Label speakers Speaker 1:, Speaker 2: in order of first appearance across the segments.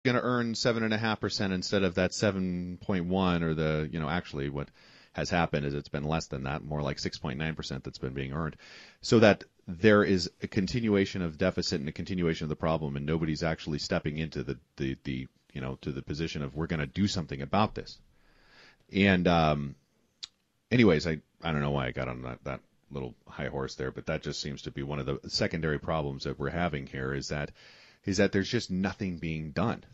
Speaker 1: going to earn 7.5% instead of that 7.1 or the, actually what has happened is it's been less than that, more like 6.9% that's been being earned, so that there is a continuation of deficit and a continuation of the problem, and nobody's actually stepping into the to the position of we're going to do something about this. And anyways, I don't know why I got on that little high horse there, but that just seems to be one of the secondary problems that we're having here is that there's just nothing being done.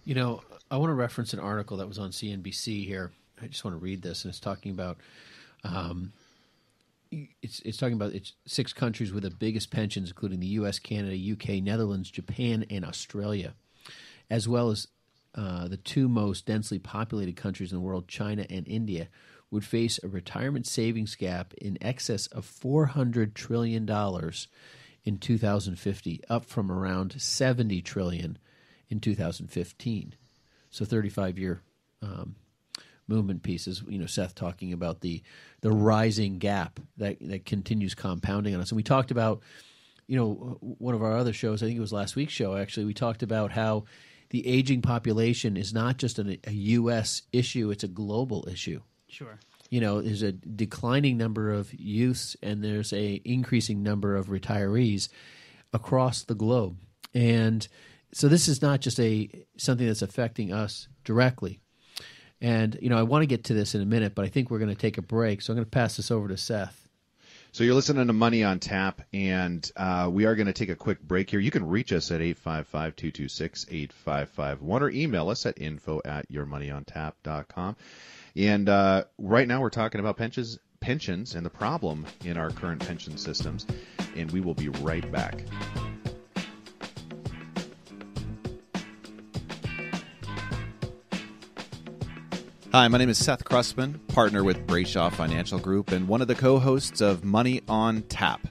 Speaker 2: I want to reference an article that was on CNBC here. I just want to read this, and it's talking about it's 6 countries with the biggest pensions, including the U.S., Canada, U.K., Netherlands, Japan, and Australia, as well as the 2 most densely populated countries in the world, China and India, would face a retirement savings gap in excess of $400 trillion in 2050, up from around $70 trillion in 2015. So 35-year movement pieces. Seth talking about the rising gap that continues compounding on us. And we talked about, one of our other shows, I think it was last week's show, actually, we talked about how the aging population is not just a U.S. issue, it's a global issue.
Speaker 3: Sure.
Speaker 2: There's a declining number of youths and there's a increasing number of retirees across the globe. And so this is not just something that's affecting us directly. And, I want to get to this in a minute, but I think we're going to take a break. So I'm going to pass this over to Seth.
Speaker 1: So you're listening to Money on Tap, and we are going to take a quick break here. You can reach us at 855-226-8551 or email us at info@yourmoneyontap.com. And right now we're talking about pensions and the problem in our current pension systems, and we will be right back. Hi, my name is Seth Crustman, partner with Brayshaw Financial Group and one of the co-hosts of Money on Tap.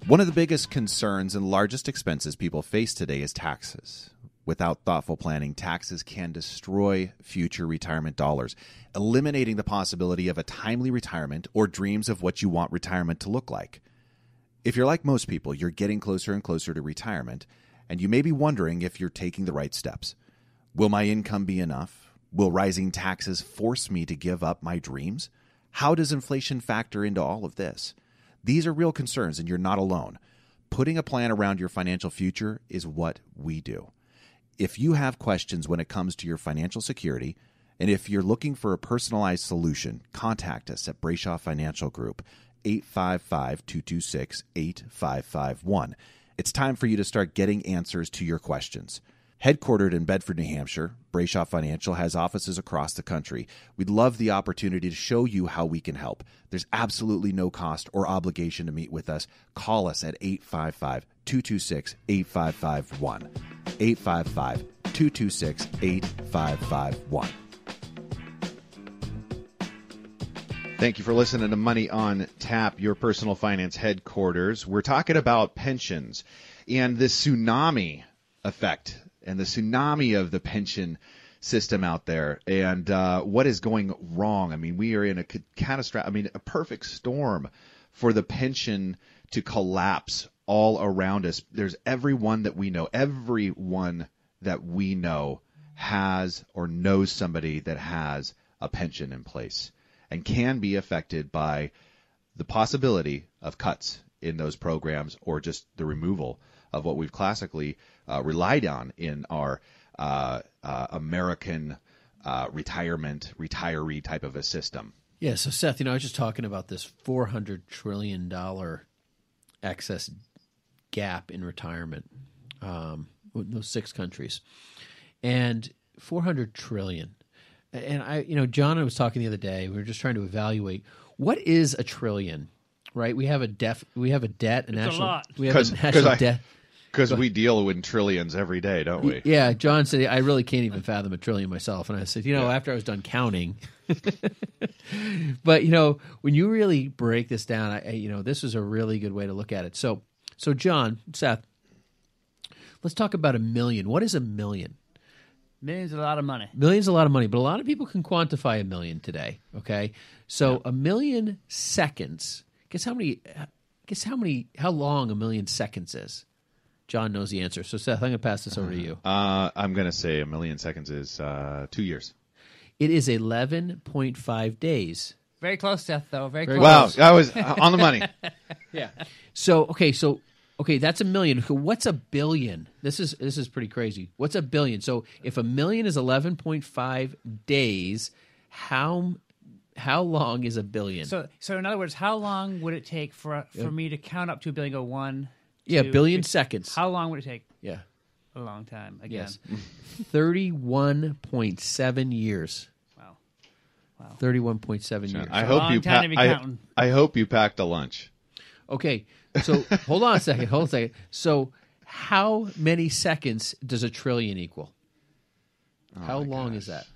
Speaker 1: One of the biggest concerns and largest expenses people face today is taxes. Without thoughtful planning, taxes can destroy future retirement dollars, eliminating the possibility of a timely retirement or dreams of what you want retirement to look like. If you're like most people, you're getting closer and closer to retirement, and you may be wondering if you're taking the right steps. Will my income be enough? Will rising taxes force me to give up my dreams? How does inflation factor into all of this? These are real concerns, and you're not alone. Putting a plan around your financial future is what we do. If you have questions when it comes to your financial security, and if you're looking for a personalized solution, contact us at Brayshaw Financial Group, 855-226-8551. It's time for you to start getting answers to your questions. Headquartered in Bedford, New Hampshire, Brayshaw Financial has offices across the country. We'd love the opportunity to show you how we can help. There's absolutely no cost or obligation to meet with us. Call us at 855-226-8551. 855-226-8551. Thank you for listening to Money on Tap, your personal finance headquarters. We're talking about pensions and the tsunami effect and the tsunami of the pension system out there, and what is going wrong. I mean, we are in a a perfect storm for the pension to collapse all around us. There's everyone that we know has or knows somebody that has a pension in place and can be affected by the possibility of cuts in those programs or just the removal of what we've classically relied on in our American retiree type of a system.
Speaker 2: Yeah, so Seth, I was just talking about this $400 trillion excess gap in retirement with those 6 countries. And $400 trillion. And John, I was talking the other day, we were just trying to evaluate what is a trillion, right? We have a debt, a national debt.
Speaker 1: Because we deal with trillions every day, don't we?
Speaker 2: Yeah, John said, I really can't even fathom a trillion myself. And I said, after I was done counting. But, when you really break this down, this is a really good way to look at it. So John, Seth, let's talk about a million. What is a million?
Speaker 3: Million's a lot of money.
Speaker 2: Million's a lot of money, but a lot of people can quantify a million today, okay? So a million seconds, how long a million seconds is? John knows the answer. So, Seth, I'm going to pass this over to you.
Speaker 1: I'm going to say 1 million seconds is 2 years.
Speaker 2: It is 11.5 days.
Speaker 3: Very close, Seth, though. Very
Speaker 1: Wow,
Speaker 3: close.
Speaker 1: I was on the money.
Speaker 2: Yeah. So, that's a million. What's a billion? This is pretty crazy. What's a billion? So, if a million is 11.5 days, how long is a billion?
Speaker 3: So in other words, how long would it take for me to count up to a billion? Go 1.
Speaker 2: Yeah,
Speaker 3: 2,
Speaker 2: billion
Speaker 3: 3.
Speaker 2: seconds.
Speaker 3: How long would it take?
Speaker 2: Yeah.
Speaker 3: A long time. Again.
Speaker 2: Yes. 31.7 years.
Speaker 3: Wow.
Speaker 2: 31.7 years.
Speaker 1: I
Speaker 3: long time to be counting.
Speaker 1: I hope you packed a lunch.
Speaker 2: Okay, so hold on a second. So how many seconds does a trillion equal? How long is that?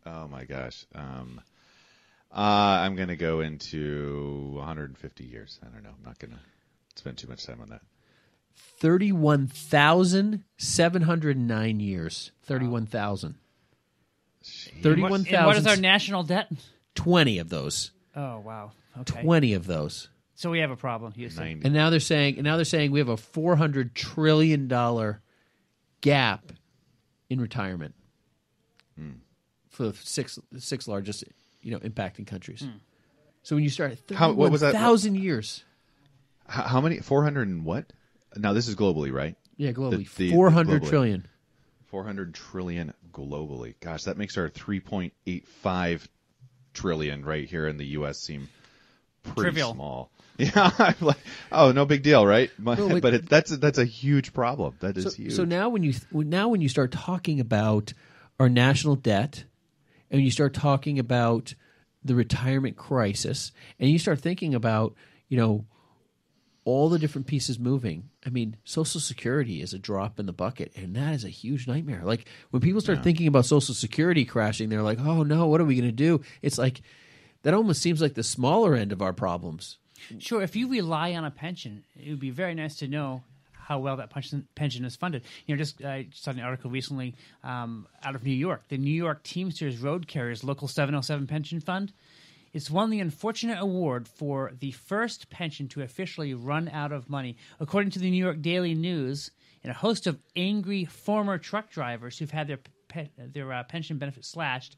Speaker 1: Oh my gosh. I'm going to go into 150 years. I don't know. I'm not going to spend too much time on that.
Speaker 2: 31,709 years. 31,000. 31,000.
Speaker 3: And what is our national debt?
Speaker 2: 20 of those.
Speaker 3: Oh, wow. Okay.
Speaker 2: 20 of those.
Speaker 3: So we have a problem, Houston.
Speaker 1: 90.
Speaker 2: And now they're saying we have a $400 trillion gap in retirement for the six largest, impacting countries. So when you start at
Speaker 1: What was that?
Speaker 2: 31,000 years.
Speaker 1: How many? 400 and what? Now, this is globally, right?
Speaker 2: Yeah, globally.
Speaker 1: The
Speaker 2: 400
Speaker 1: globally.
Speaker 2: trillion.
Speaker 1: 400 trillion globally. Gosh, that makes our 3.85 trillion right here in the U.S. seem pretty
Speaker 3: Trivial.
Speaker 1: small. Yeah, I'm like, oh, no big deal, right?
Speaker 2: No,
Speaker 1: but that's a huge problem. That is huge.
Speaker 2: So now when you start talking about our national debt, and you start talking about the retirement crisis, and you start thinking about all the different pieces moving. I mean, Social Security is a drop in the bucket, and that is a huge nightmare. Like when people start thinking about Social Security crashing, they're like, "Oh no, what are we going to do?" It's like that almost seems like the smaller end of our problems.
Speaker 3: Sure, if you rely on a pension, it would be very nice to know how well that pension is funded. I saw an article recently out of New York. The New York Teamsters Road Carriers Local 707 Pension Fund. It's won the unfortunate award for the first pension to officially run out of money. According to the New York Daily News, and a host of angry former truck drivers who've had their pension benefits slashed,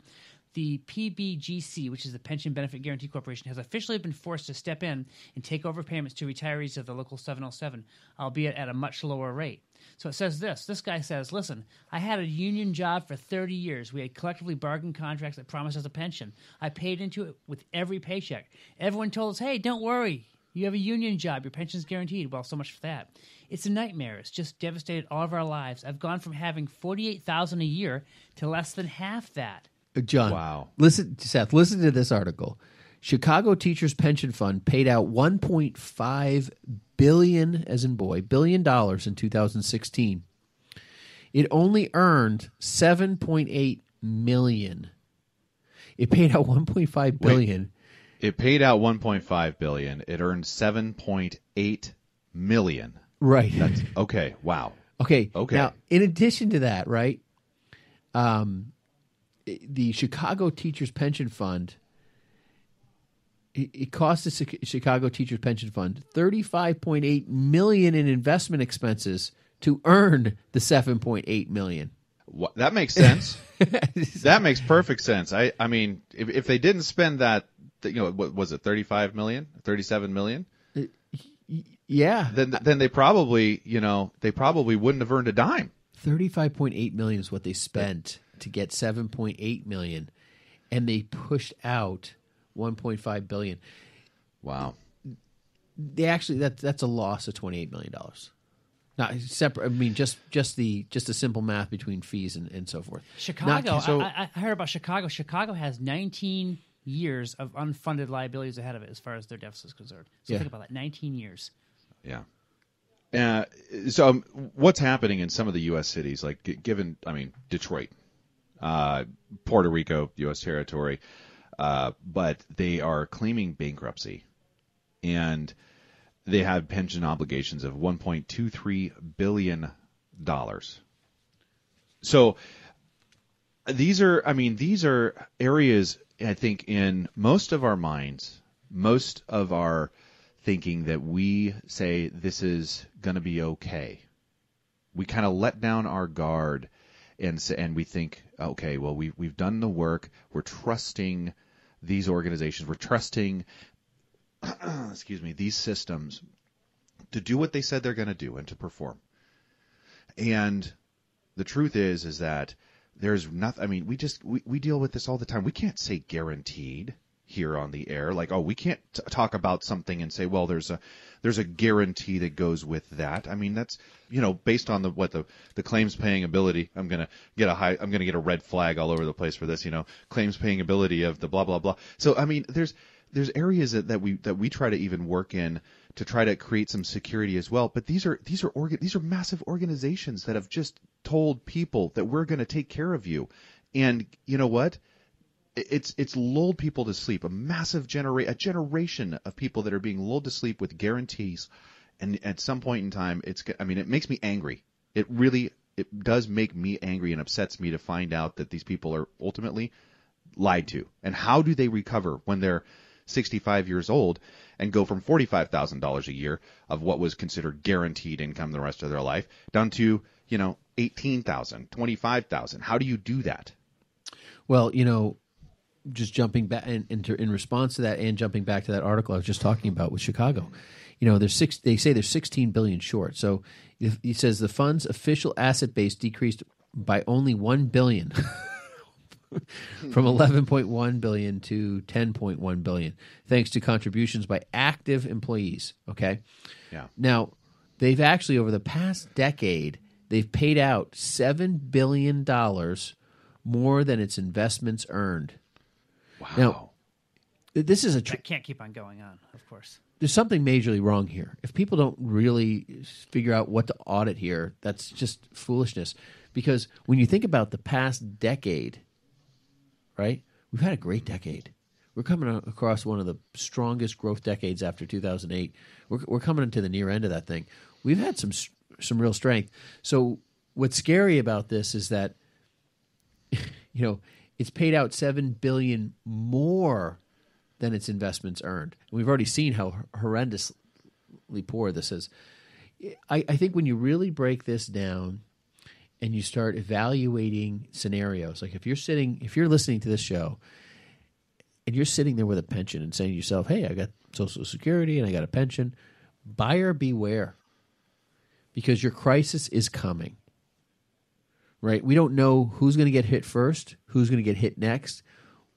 Speaker 3: the PBGC, which is the Pension Benefit Guaranty Corporation, has officially been forced to step in and take over payments to retirees of the Local 707, albeit at a much lower rate. So it says this. This guy says, listen, I had a union job for 30 years. We had collectively bargained contracts that promised us a pension. I paid into it with every paycheck. Everyone told us, hey, don't worry. You have a union job. Your pension's guaranteed. Well, so much for that. It's a nightmare. It's just devastated all of our lives. I've gone from having $48,000 a year to less than half that.
Speaker 2: John,
Speaker 1: Wow.
Speaker 2: Seth, listen to this article. Chicago Teachers Pension Fund paid out $1.5 billion, as in boy, $1 billion in 2016. It only earned $7.8 million. It paid out $1.5 billion.
Speaker 1: It paid out 1.5 billion. It earned 7.8 million.
Speaker 2: Right.
Speaker 1: That's okay. Wow.
Speaker 2: Okay.
Speaker 1: Okay.
Speaker 2: Now, in addition to that, right, the Chicago Teachers Pension Fund, it cost the Chicago Teachers Pension Fund $35.8 million in investment expenses to earn the $7.8 million.
Speaker 1: That makes sense. That makes perfect sense. I mean, if they didn't spend that, what was it, 35 million, 37 million?
Speaker 2: Yeah.
Speaker 1: Then they probably, wouldn't have earned a dime.
Speaker 2: $35.8 million is what they spent to get $7.8 million, and they pushed out $1.5 billion.
Speaker 1: Wow.
Speaker 2: They actually that's a loss of $28 million. Not separate. I mean, just the simple math between fees and so forth.
Speaker 3: Chicago.
Speaker 2: Not,
Speaker 3: I heard about Chicago. Chicago has 19 years of unfunded liabilities ahead of it as far as their deficit is concerned. So
Speaker 2: Yeah.
Speaker 3: think about that. 19 years.
Speaker 1: Yeah. So what's happening in some of the U.S. cities, like Detroit, Puerto Rico, U.S. territory, but they are claiming bankruptcy, and they have pension obligations of $1.23 billion. So these are areas, I think, in most of our minds, most of our thinking, that we say this is going to be okay. we kind of let down our guard and we think, okay, well, we've done the work. We're trusting these organizations. We're trusting, these systems to do what they said they're going to do and to perform. And the truth is that there's nothing. I mean, we deal with this all the time. We can't say guaranteed here on the air, like, oh, we can't talk about something and say, well, there's a guarantee that goes with that. I mean, that's, based on the claims paying ability. I'm gonna get a red flag all over the place for this. Claims paying ability of the blah blah blah. So I mean, there's areas that we try to even work in to try to create some security as well. But these are massive organizations that have just told people that we're going to take care of you, and you know what? It's lulled people to sleep. A massive generation of people that are being lulled to sleep with guarantees, and at some point in time, it makes me angry. It does make me angry and upsets me to find out that these people are ultimately lied to. And how do they recover when they're 65 years old and go from $45,000 a year of what was considered guaranteed income the rest of their life down to $18,000, $25,000? How do you do that?
Speaker 2: Well, just jumping back in response to that, and jumping back to that article I was just talking about with Chicago, they say there's 16 billion short. So it says the fund's official asset base decreased by only 1 billion from 11.1 billion to 10.1 billion, thanks to contributions by active employees. Okay.
Speaker 1: Yeah.
Speaker 2: Now, they've actually, over the past decade, they've paid out $7 billion more than its investments earned.
Speaker 1: Wow.
Speaker 2: Now, this is
Speaker 3: that can't keep on going on, of course.
Speaker 2: There's something majorly wrong here. If people don't really figure out what to audit here, that's just foolishness. Because when you think about the past decade, right, we've had a great decade. We're coming across one of the strongest growth decades after 2008. We're coming into the near end of that thing. We've had some real strength. So what's scary about this is that, it's paid out $7 billion more than its investments earned. And we've already seen how horrendously poor this is. I think when you really break this down and you start evaluating scenarios, like if you're listening to this show and you're sitting there with a pension and saying to yourself, hey, I got Social Security and I got a pension, buyer beware, because your crisis is coming. Right? We don't know who's going to get hit first, who's going to get hit next,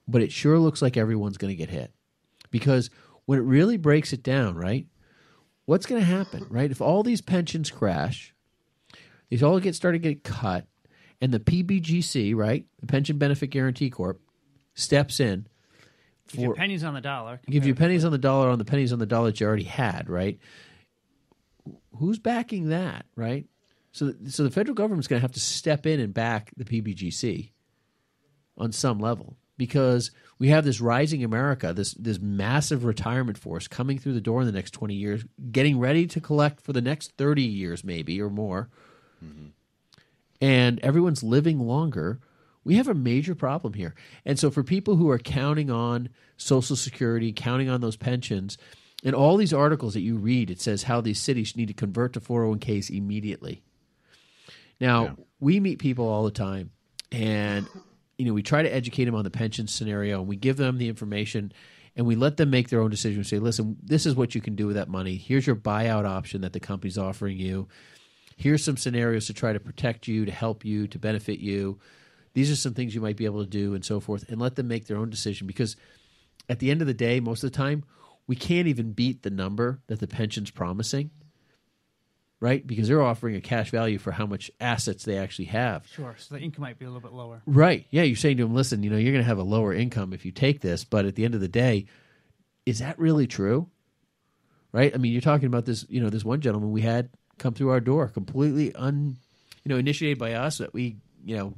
Speaker 2: but it sure looks like everyone's going to get hit. Because when it really breaks it down, right, what's going to happen, right? If all these pensions crash, these all start to get cut, and the PBGC, right, the Pension Benefit Guaranty Corp, steps in.
Speaker 3: Give you pennies on the dollar.
Speaker 2: Give you pennies on the dollar on the pennies on the dollar that you already had, right? Who's backing that, right? So the federal government's going to have to step in and back the PBGC on some level, because we have this rising America, this massive retirement force coming through the door in the next 20 years, getting ready to collect for the next 30 years maybe or more, and everyone's living longer. We have a major problem here. And so for people who are counting on Social Security, counting on those pensions, in all these articles that you read, it says how these cities need to convert to 401ks immediately. Now, we meet people all the time, and we try to educate them on the pension scenario, and we give them the information, and we let them make their own decision. We say, listen, this is what you can do with that money. Here's your buyout option that the company's offering you. Here's some scenarios to try to protect you, to help you, to benefit you. These are some things you might be able to do, and so forth, and let them make their own decision. Because at the end of the day, most of the time, we can't even beat the number that the pension's promising. Right? Because they're offering a cash value for how much assets they actually have.
Speaker 3: Sure. So the income might be a little bit lower.
Speaker 2: Right. Yeah. You're saying to them, listen, you're going to have a lower income if you take this. But at the end of the day, is that really true? Right? I mean, you're talking about this, this one gentleman we had come through our door, completely initiated by us, that we,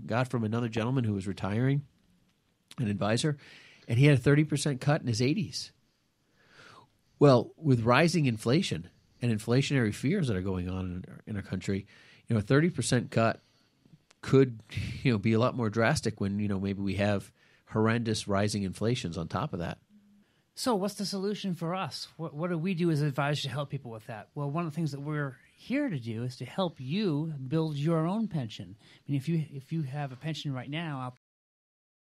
Speaker 2: got from another gentleman who was retiring, an advisor, and he had a 30% cut in his 80s. Well, with rising inflation and inflationary fears that are going on in our country, a 30% cut could, be a lot more drastic when, maybe we have horrendous rising inflations on top of that.
Speaker 3: So what's the solution for us? What do we do as advisors to help people with that? Well, one of the things that we're here to do is to help you build your own pension. I mean, if you have a pension right now,